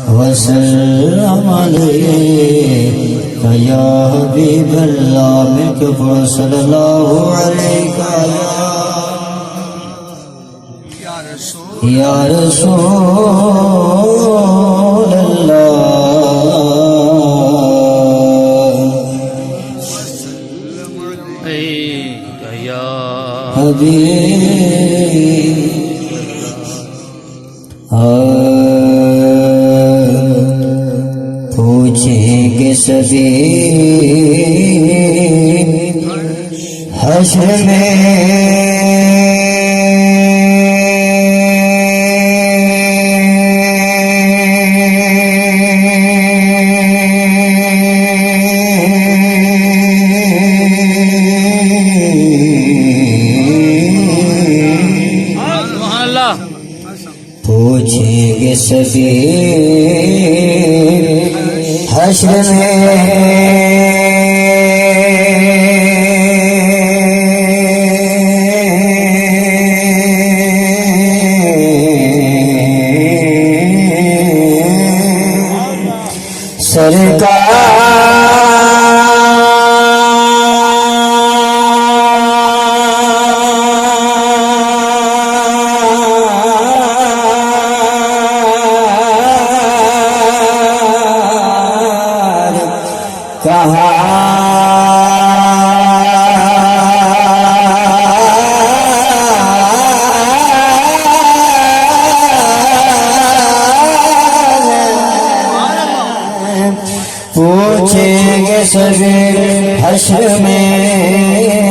وسلم عليك يا حبيب الله منك صلى الله عليك يا رسول الله يا حبيب پوچھیں گے سبھی حشر پوچھیں گے سبھی حشر پوچھیں گے سبھی حشر میں